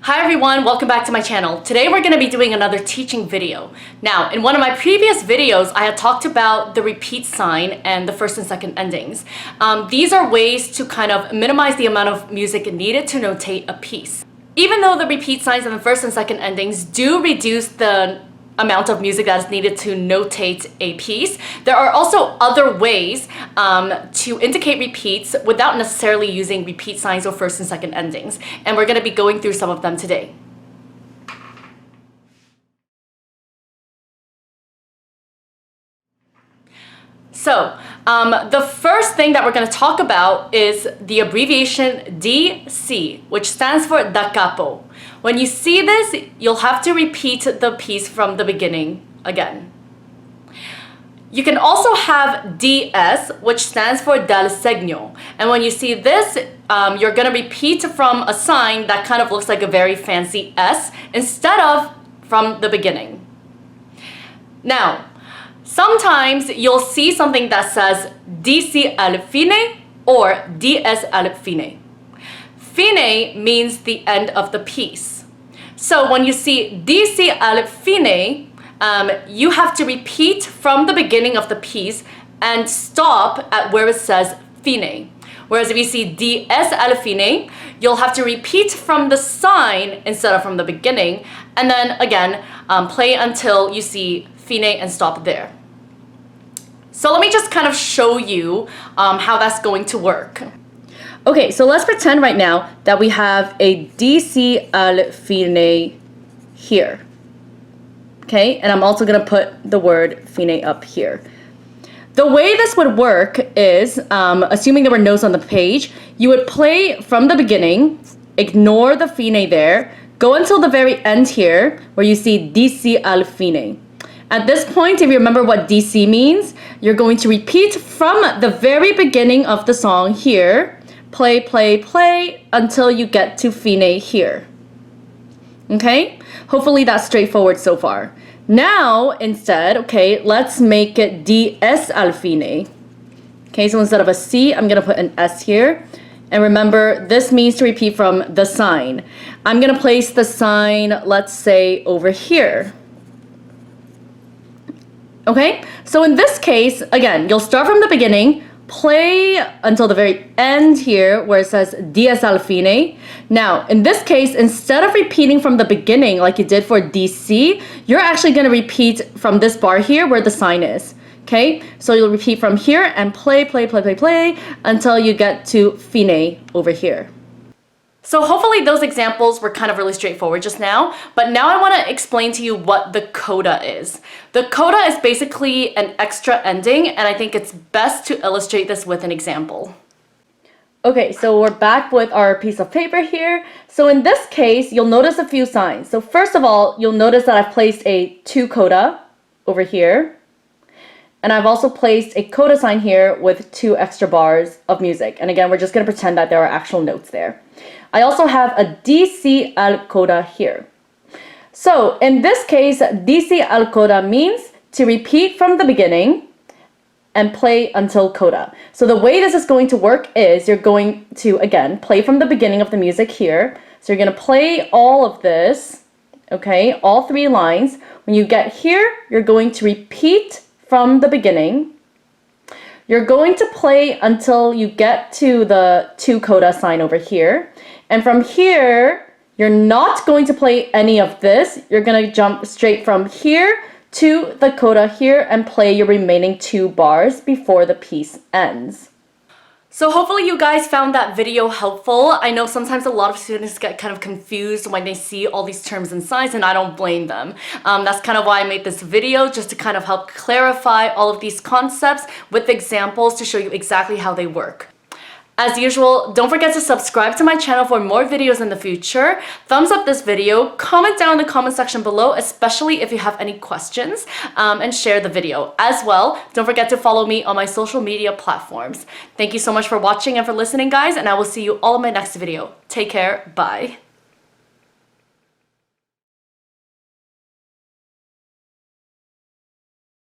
Hi everyone, welcome back to my channel. Today we're going to be doing another teaching video. Now, in one of my previous videos, I had talked about the repeat sign and the first and second endings. These are ways to kind of minimize the amount of music needed to notate a piece. Even though the repeat signs and the first and second endings do reduce the amount of music that is needed to notate a piece, there are also other ways to indicate repeats without necessarily using repeat signs or first and second endings. And we're going to be going through some of them today. So, the first thing that we're going to talk about is the abbreviation DC, which stands for da capo. When you see this, you'll have to repeat the piece from the beginning again. You can also have DS, which stands for dal segno. And when you see this, you're going to repeat from a sign that kind of looks like a very fancy S instead of from the beginning. Now, sometimes you'll see something that says DC al fine or DS al fine. Fine means the end of the piece. So when you see DC al fine, you have to repeat from the beginning of the piece and stop at where it says fine. Whereas if you see DS al fine, you'll have to repeat from the sign instead of from the beginning, and then again play until you see fine and stop there. So let me just kind of show you how that's going to work. Okay, so let's pretend right now that we have a DC al fine here. Okay, and I'm also gonna put the word fine up here. The way this would work is, assuming there were notes on the page, you would play from the beginning, ignore the fine there, go until the very end here, where you see DC al fine. At this point, if you remember what DC means, you're going to repeat from the very beginning of the song here, play, play, play, until you get to fine here. Okay? Hopefully that's straightforward so far. Now, instead, okay, let's make it DS al fine. Okay, so instead of a C, I'm going to put an S here. And remember, this means to repeat from the sign. I'm going to place the sign, let's say, over here. Okay, so in this case, again, you'll start from the beginning, play until the very end here where it says DS al fine. Now, in this case, instead of repeating from the beginning like you did for DC, you're actually going to repeat from this bar here where the sign is. Okay, so you'll repeat from here and play, play, play, play, play until you get to fine over here. So hopefully those examples were kind of really straightforward just now, but now I want to explain to you what the coda is. The coda is basically an extra ending, and I think it's best to illustrate this with an example. Okay, so we're back with our piece of paper here. So in this case, you'll notice a few signs. So first of all, you'll notice that I've placed a to coda over here. And I've also placed a coda sign here with 2 extra bars of music. And again, we're just going to pretend that there are actual notes there. I also have a DC al coda here. So in this case, DC al coda means to repeat from the beginning and play until coda. So the way this is going to work is you're going to, again, play from the beginning of the music here. So you're going to play all of this, okay, all 3 lines. When you get here, you're going to repeat from the beginning. You're going to play until you get to the to coda sign over here. And from here, you're not going to play any of this. You're going to jump straight from here to the coda here and play your remaining 2 bars before the piece ends. So hopefully you guys found that video helpful. I know sometimes a lot of students get kind of confused when they see all these terms and signs, and I don't blame them. That's kind of why I made this video, just to kind of help clarify all of these concepts with examples to show you exactly how they work. As usual, don't forget to subscribe to my channel for more videos in the future. Thumbs up this video, comment down in the comment section below, especially if you have any questions, and share the video. As well, don't forget to follow me on my social media platforms. Thank you so much for watching and for listening, guys, and I will see you all in my next video. Take care. Bye.